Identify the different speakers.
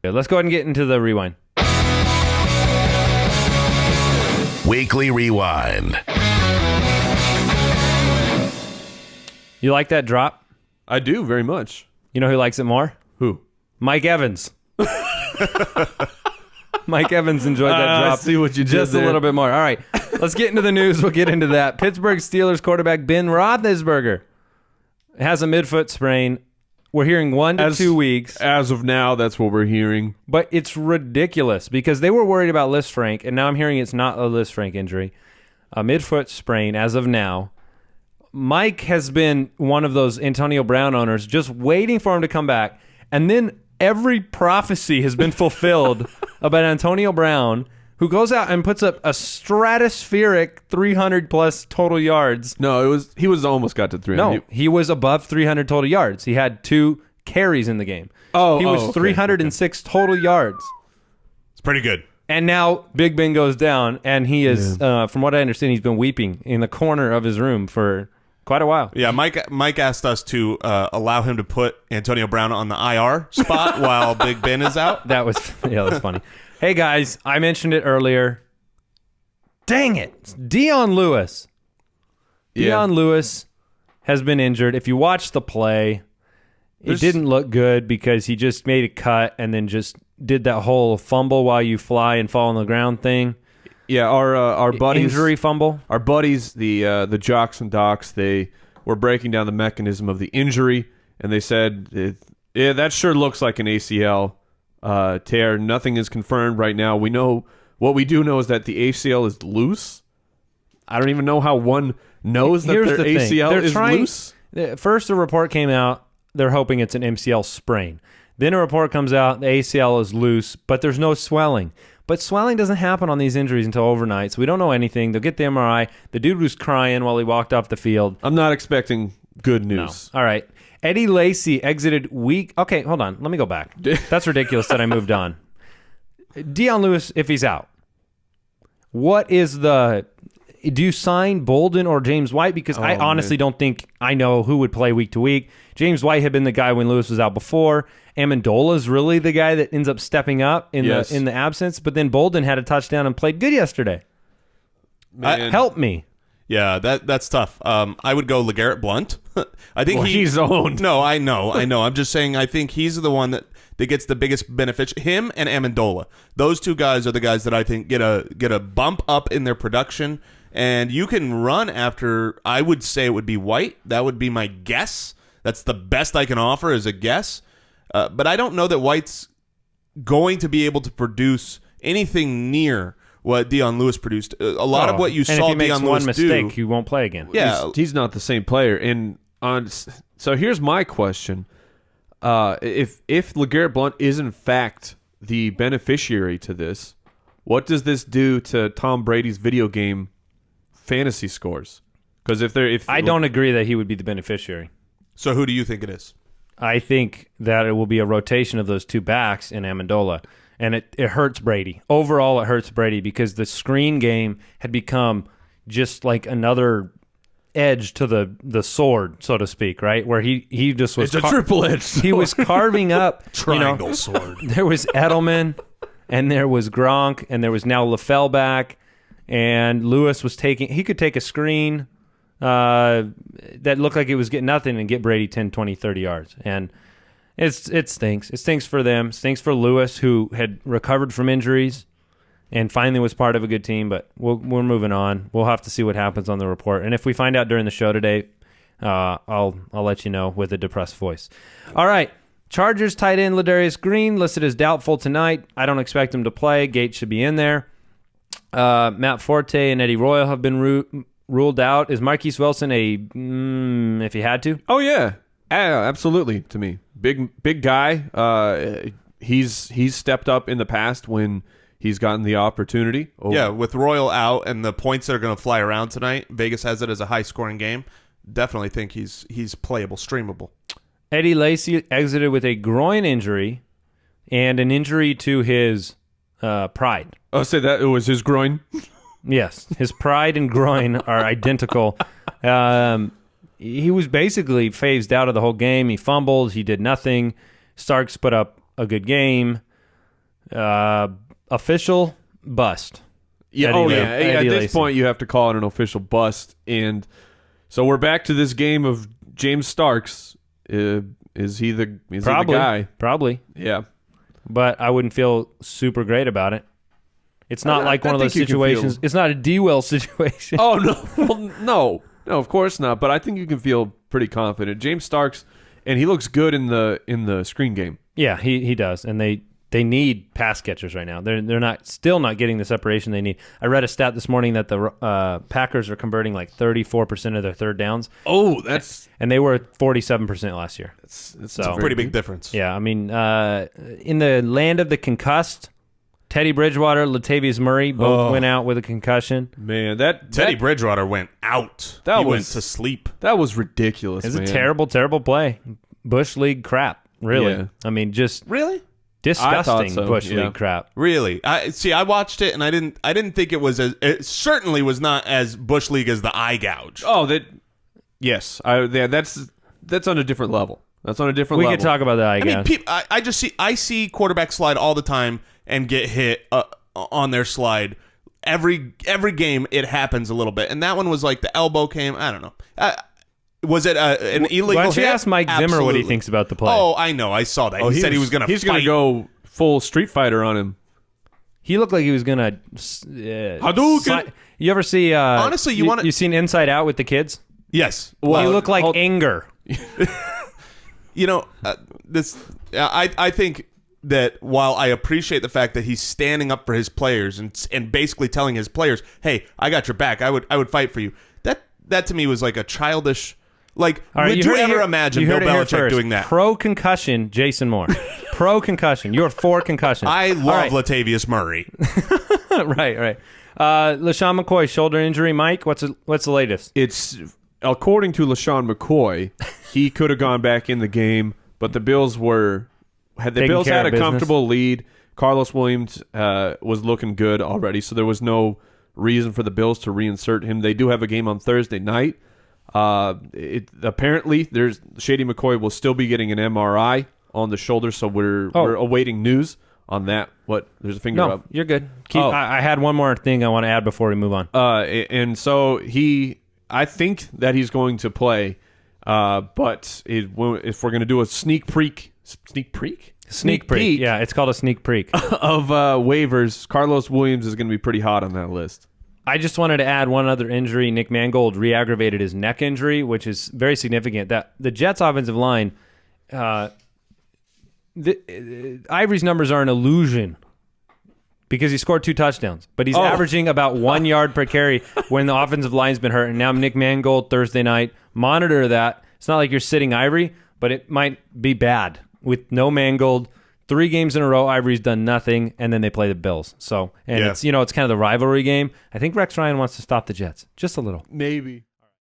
Speaker 1: Let's go ahead and get into the rewind.
Speaker 2: Weekly Rewind.
Speaker 1: You like that drop?
Speaker 3: I do very much.
Speaker 1: You know who likes it more?
Speaker 3: Who?
Speaker 1: Mike Evans. Mike Evans enjoyed that drop.
Speaker 3: I see what you did
Speaker 1: just
Speaker 3: there.
Speaker 1: a little bit more. All right, let's get into the news. We'll get into that. Pittsburgh Steelers quarterback Ben Roethlisberger has a midfoot sprain. We're hearing 1 to 2 weeks.
Speaker 3: As of now, that's what we're hearing.
Speaker 1: But it's ridiculous because they were worried about Lisfranc, and now I'm hearing it's not a Lisfranc injury. A midfoot sprain as of now. Mike has been one of those Antonio Brown owners just waiting for him to come back, and then every prophecy has been fulfilled about Antonio Brown, who goes out and puts up a stratospheric 300-plus total yards.
Speaker 3: No, he was almost got to 300.
Speaker 1: No, he was above 300 total yards. He had 2 carries in the game. He was 306 total yards.
Speaker 4: It's pretty good.
Speaker 1: And now Big Ben goes down, and he is, from what I understand, he's been weeping in the corner of his room for quite a while.
Speaker 4: Yeah, Mike asked us to allow him to put Antonio Brown on the IR spot while Big Ben is out.
Speaker 1: That was funny. Hey, guys, I mentioned it earlier. Dang it. It's Dion Lewis. Dion Lewis has been injured. If you watch the play, it didn't look good because he just made a cut and then just did that whole fumble while you fly and fall on the ground thing.
Speaker 3: Yeah, our buddies,
Speaker 1: injury fumble.
Speaker 3: Our buddies, the Jocks and Docs, they were breaking down the mechanism of the injury, and they said, that sure looks like an ACL tear. Nothing is confirmed right now. We know what we do know is that the ACL is loose. I don't even know how one knows that their ACL is loose.
Speaker 1: First, a report came out. They're hoping it's an MCL sprain. Then a report comes out. The ACL is loose, but there's no swelling. But swelling doesn't happen on these injuries until overnight, so we don't know anything. They'll get the MRI. The dude was crying while he walked off the field.
Speaker 3: I'm not expecting good news.
Speaker 1: No. All right. Eddie Lacy exited week... Okay, hold on. Let me go back. That's ridiculous that I moved on. Dion Lewis, if he's out, what is the... Do you sign Bolden or James White? Because I honestly don't think I know who would play week to week. James White had been the guy when Lewis was out before. Amendola is really the guy that ends up stepping up in the absence. But then Bolden had a touchdown and played good yesterday. Help me.
Speaker 4: Yeah, that's tough. I would go LeGarrette Blount. I think
Speaker 3: he's owned.
Speaker 4: No, I know. I'm just saying I think he's the one that gets the biggest benefit. Him and Amendola. Those two guys are the guys that I think get a bump up in their production. And you can run after, I would say it would be White. That would be my guess. That's the best I can offer as a guess. But I don't know that White's going to be able to produce anything near what Dion Lewis produced. A lot of what you saw Dion Lewis do. And if he makes one mistake,
Speaker 1: he won't play again.
Speaker 3: Yeah, he's not the same player. So here's my question: if LeGarrette Blount is in fact the beneficiary to this, what does this do to Tom Brady's video game fantasy scores? Because
Speaker 1: I don't agree that he would be the beneficiary.
Speaker 4: So who do you think it is?
Speaker 1: I think that it will be a rotation of those two backs in Amendola. And it hurts Brady. Overall, it hurts Brady because the screen game had become just like another edge to the sword, so to speak, right? Where he just was...
Speaker 3: It's a triple-edged sword.
Speaker 1: He was carving up...
Speaker 4: Triangle sword.
Speaker 1: There was Edelman, and there was Gronk, and there was now LaFell back, and Lewis was taking... He could take a screen that looked like it was getting nothing and get Brady 10, 20, 30 yards. And... It stinks. It stinks for them. It stinks for Lewis, who had recovered from injuries and finally was part of a good team. But we're moving on. We'll have to see what happens on the report. And if we find out during the show today, I'll let you know with a depressed voice. All right. Chargers tight end Ladarius Green listed as doubtful tonight. I don't expect him to play. Gates should be in there. Matt Forte and Eddie Royal have been ruled out. Is Marquise Wilson if he had to?
Speaker 3: Oh, yeah. Absolutely, to me. Big guy. He's stepped up in the past when he's gotten the opportunity.
Speaker 4: Yeah, with Royal out and the points that are going to fly around tonight, Vegas has it as a high-scoring game. Definitely think he's playable, streamable.
Speaker 1: Eddie Lacy exited with a groin injury and an injury to his pride.
Speaker 3: Oh, say that it was his groin?
Speaker 1: Yes, his pride and groin are identical. He was basically phased out of the whole game. He fumbled. He did nothing. Starks put up a good game. Official bust.
Speaker 3: Yeah.
Speaker 1: Eddie
Speaker 3: At
Speaker 1: Lacy.
Speaker 3: this point, you have to call it an official bust. And so we're back to this game of James Starks. Is he the guy?
Speaker 1: Probably.
Speaker 3: Yeah.
Speaker 1: But I wouldn't feel super great about it. It's not like one of those
Speaker 3: think you can
Speaker 1: situations. It's not a D-Will situation.
Speaker 3: Oh, no. Well, no, of course not. But I think you can feel pretty confident. James Starks, and he looks good in the screen game.
Speaker 1: Yeah, he does. And they need pass catchers right now. They're still not getting the separation they need. I read a stat this morning that the Packers are converting like 34% of their third downs.
Speaker 3: Oh,
Speaker 1: and they were 47% last year.
Speaker 3: That's
Speaker 4: a pretty big difference.
Speaker 1: Yeah, I mean, in the land of the concussed, Teddy Bridgewater, Latavius Murray both went out with a concussion.
Speaker 3: Man,
Speaker 4: Teddy Bridgewater went out. He went to sleep.
Speaker 3: That was ridiculous.
Speaker 1: It's a terrible, terrible play. Bush League crap, really.
Speaker 3: Yeah.
Speaker 1: I mean, just
Speaker 4: Really?
Speaker 1: disgusting
Speaker 3: so,
Speaker 1: Bush
Speaker 3: yeah.
Speaker 1: League crap.
Speaker 4: Really? I watched it and I didn't think it was it certainly was not as Bush League as the eye gouge.
Speaker 3: Oh, yes. That's on a different level. That's on a different
Speaker 1: We
Speaker 3: level.
Speaker 1: could talk about that, I guess.
Speaker 4: mean, I see quarterbacks slide all the time and get hit on their slide. Every game it happens a little bit, and that one was like the elbow came. I don't know. Was it an illegal?
Speaker 1: Why don't you
Speaker 4: hit?
Speaker 1: ask Mike Zimmer what he
Speaker 4: Absolutely.
Speaker 1: thinks about the play?
Speaker 4: Oh, I know. I saw that. He said he was going to.
Speaker 3: He's going to go full Street Fighter on him.
Speaker 1: He looked like he was gonna.
Speaker 3: Hadouken!
Speaker 1: You ever see?
Speaker 4: Honestly, you
Speaker 1: seen Inside Out with the kids?
Speaker 4: Yes.
Speaker 1: He looked like anger.
Speaker 4: You know, I think that while I appreciate the fact that he's standing up for his players and basically telling his players, "Hey, I got your back. I would fight for you." That to me was like a childish. Like,
Speaker 1: All right,
Speaker 4: would you ever imagine Bill Belichick doing that?
Speaker 1: Pro concussion, Jason Moore. Pro concussion. You're for concussion.
Speaker 4: I love Latavius Murray.
Speaker 1: right. LaShawn McCoy shoulder injury. Mike, what's the latest?
Speaker 3: It's according to LaShawn McCoy, he could have gone back in the game, but the Bills had a comfortable lead. Carlos Williams was looking good already, so there was no reason for the Bills to reinsert him. They do have a game on Thursday night. Apparently, Shady McCoy will still be getting an MRI on the shoulder, so we're awaiting news on that. What? There's a finger up.
Speaker 1: You're good. I had one more thing I want to add before we move on.
Speaker 3: And so I think that he's going to play, but if we're going to do a sneak peek,
Speaker 1: Yeah, it's called a sneak peek
Speaker 3: of waivers, Carlos Williams is going to be pretty hot on that list.
Speaker 1: I just wanted to add one other injury. Nick Mangold re-aggravated his neck injury, which is very significant. That the Jets' offensive line, Ivory's numbers are an illusion because he scored 2 touchdowns, but he's averaging about 1 yard per carry when the offensive line's been hurt. And now Nick Mangold Thursday night. Monitor that. It's not like you're sitting Ivory, but it might be bad with no Mangold. 3 games in a row, Ivory's done nothing, and then they play the Bills. So, it's kind of the rivalry game. I think Rex Ryan wants to stop the Jets just a little.
Speaker 3: Maybe.